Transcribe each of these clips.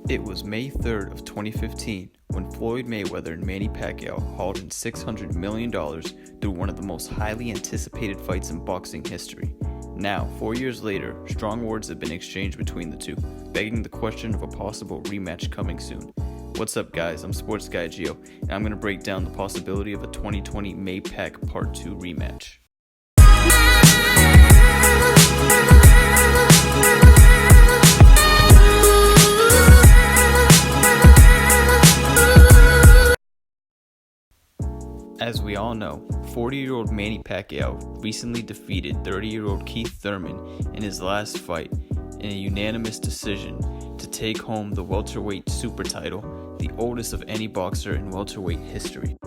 It was May 3rd of 2015 when Floyd Mayweather and Manny Pacquiao hauled in $600 million through one of the most highly anticipated fights in boxing history. Now, 4 years later, strong words have been exchanged between the two, begging the question of a possible rematch coming soon. What's up guys, I'm Sports Guy Gio, and I'm going to break down the possibility of a 2020 May-Pac Part 2 rematch. As we all know, 40-year-old Manny Pacquiao recently defeated 30-year-old Keith Thurman in his last fight in a unanimous decision to take home the welterweight super title, the oldest of any boxer in welterweight history.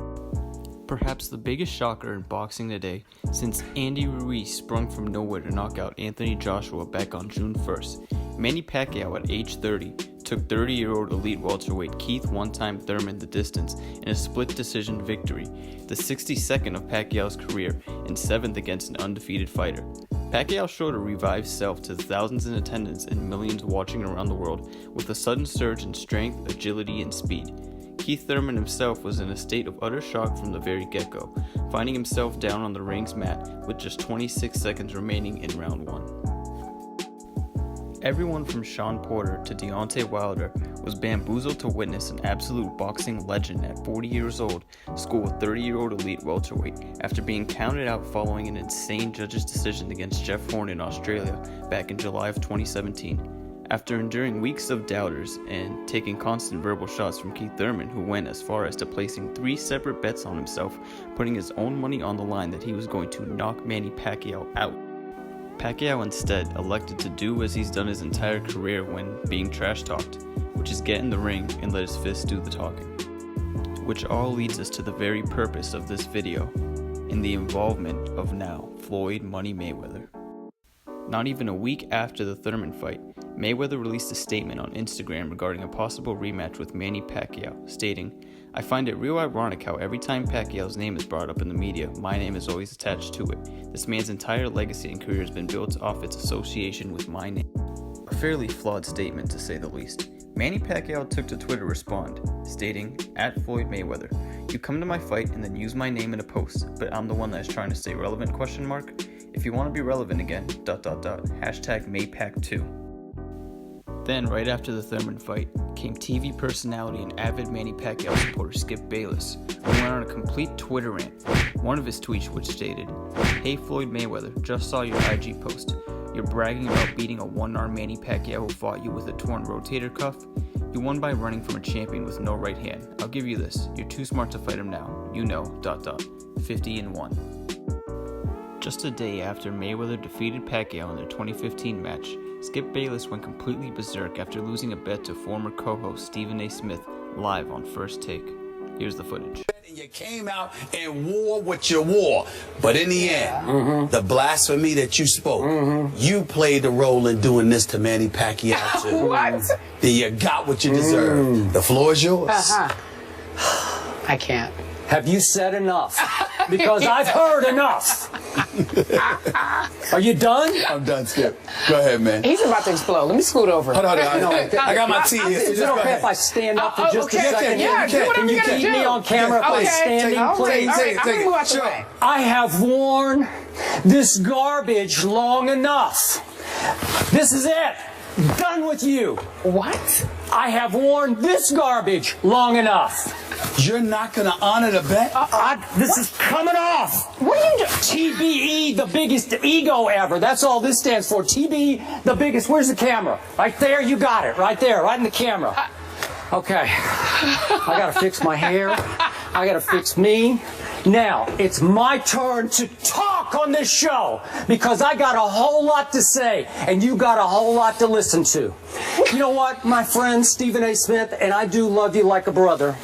Perhaps the biggest shocker in boxing today, since Andy Ruiz sprung from nowhere to knock out Anthony Joshua back on June 1st, Manny Pacquiao at age 30 took 30-year-old elite welterweight Keith one-time Thurman the distance in a split decision victory, the 62nd of Pacquiao's career and 7th against an undefeated fighter. Pacquiao showed a revived self to the thousands in attendance and millions watching around the world with a sudden surge in strength, agility, and speed. Keith Thurman himself was in a state of utter shock from the very get-go, finding himself down on the ring's mat with just 26 seconds remaining in round 1. Everyone from Shawn Porter to Deontay Wilder was bamboozled to witness an absolute boxing legend at 40 years old school a 30-year-old elite welterweight after being counted out following an insane judge's decision against Jeff Horn in Australia back in July of 2017. After enduring weeks of doubters and taking constant verbal shots from Keith Thurman, who went as far as to placing 3 separate bets on himself, putting his own money on the line that he was going to knock Manny Pacquiao out. Pacquiao instead elected to do as he's done his entire career when being trash-talked, which is get in the ring and let his fists do the talking. Which all leads us to the very purpose of this video, in the involvement of now Floyd "Money" Mayweather. Not even a week after the Thurman fight, Mayweather released a statement on Instagram regarding a possible rematch with Manny Pacquiao, stating, "I find it real ironic how every time Pacquiao's name is brought up in the media, my name is always attached to it. This man's entire legacy and career has been built off its association with my name." A fairly flawed statement to say the least. Manny Pacquiao took to Twitter to respond, stating, "At Floyd Mayweather, you come to my fight and then use my name in a post, but I'm the one that's trying to stay relevant, ? If you want to be relevant again, .. #MayPac2. Then, right after the Thurman fight, came TV personality and avid Manny Pacquiao supporter Skip Bayless, who went on a complete Twitter rant. One of his tweets which stated, "Hey Floyd Mayweather, just saw your IG post. You're bragging about beating a one-armed Manny Pacquiao who fought you with a torn rotator cuff? You won by running from a champion with no right hand. I'll give you this, you're too smart to fight him now. You know, .. 50-1. Just a day after Mayweather defeated Pacquiao in their 2015 match, Skip Bayless went completely berserk after losing a bet to former co-host Stephen A. Smith live on First Take. Here's the footage. You came out and wore what you wore, but in the end, the blasphemy that you spoke, you played the role in doing this to Manny Pacquiao too. What? Then you got what you deserve. The floor is yours. I can't. Have you said enough? Because I've heard enough. Are you done? I'm done, Skip. Go ahead, man. He's about to explode. Let me scoot over. Hold on. I got my tea here. So Is it okay if I stand up for just a second? Yeah, do whatever Can you you gotta keep do. me on camera if I'm standing, please? All right, I'm gonna move out the way. I have worn this garbage long enough. This is it. Done with you. What? I have worn this garbage long enough. You're not going to honor the bet? This is coming off. What are you doing? TBE, the biggest ego ever. That's all this stands for. TBE, the biggest. Where's the camera? Right there. You got it. Right there. Right in the camera. Okay. I got to fix my hair. I got to fix me. Now, it's my turn to talk on this show because I got a whole lot to say and you got a whole lot to listen to. You know what, my friend Stephen A. Smith, and I do love you like a brother,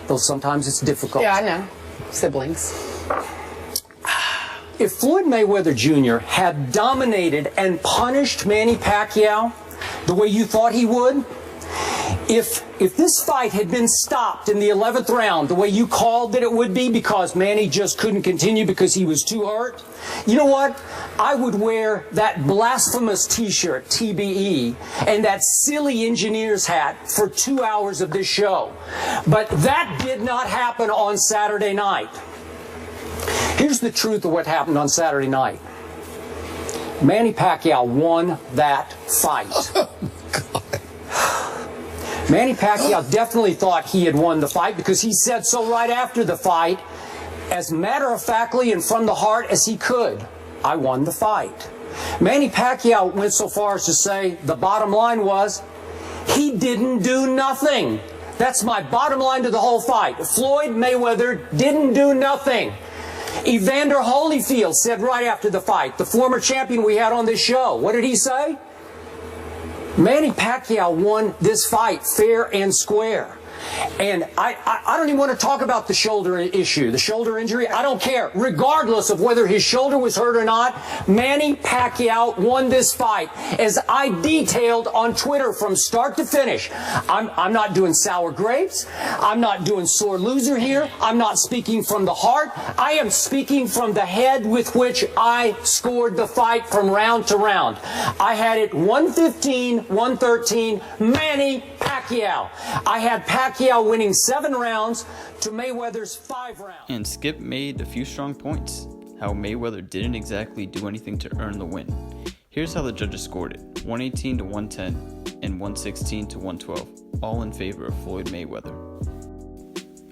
though sometimes it's difficult. Yeah, I know. Siblings. If Floyd Mayweather Jr. had dominated and punished Manny Pacquiao the way you thought he would, If this fight had been stopped in the 11th round the way you called that it would be because Manny just couldn't continue because he was too hurt, you know what? I would wear that blasphemous t-shirt, TBE, and that silly engineer's hat for 2 hours of this show. But that did not happen on Saturday night. Here's the truth of what happened on Saturday night. Manny Pacquiao won that fight. Manny Pacquiao definitely thought he had won the fight because he said so right after the fight, as matter-of-factly and from the heart as he could. I won the fight. Manny Pacquiao went so far as to say the bottom line was he didn't do nothing. That's my bottom line to the whole fight. Floyd Mayweather didn't do nothing. Evander Holyfield said right after the fight, the former champion we had on this show, what did he say? Manny Pacquiao won this fight fair and square. And I don't even want to talk about the shoulder issue, the shoulder injury. I don't care. Regardless of whether his shoulder was hurt or not, Manny Pacquiao won this fight. As I detailed on Twitter from start to finish, I'm not doing sour grapes. I'm not doing sore loser here. I'm not speaking from the heart. I am speaking from the head with which I scored the fight from round to round. I had it 115-113, Manny Pacquiao. I had Pacquiao winning 7 rounds to Mayweather's 5 rounds. And Skip made a few strong points, how Mayweather didn't exactly do anything to earn the win. Here's how the judges scored it, 118-110 and 116-112, all in favor of Floyd Mayweather.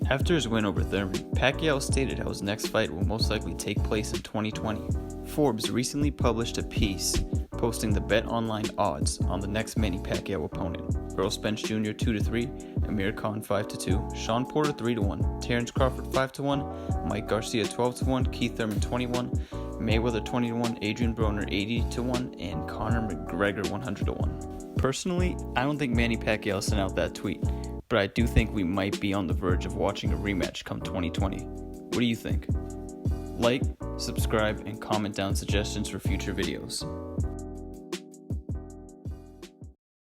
After his win over Thurman, Pacquiao stated how his next fight will most likely take place in 2020. Forbes recently published a piece posting the bet online odds on the next Manny Pacquiao opponent. Earl Spence Jr. 2-3, Amir Khan 5-2, Sean Porter 3-1, Terrence Crawford 5-1, Mike Garcia 12-1, Keith Thurman 21, Mayweather 20-1, Adrian Broner 80-1, and Conor McGregor 100-1. Personally, I don't think Manny Pacquiao sent out that tweet, but I do think we might be on the verge of watching a rematch come 2020. What do you think? Like, subscribe, and comment down suggestions for future videos.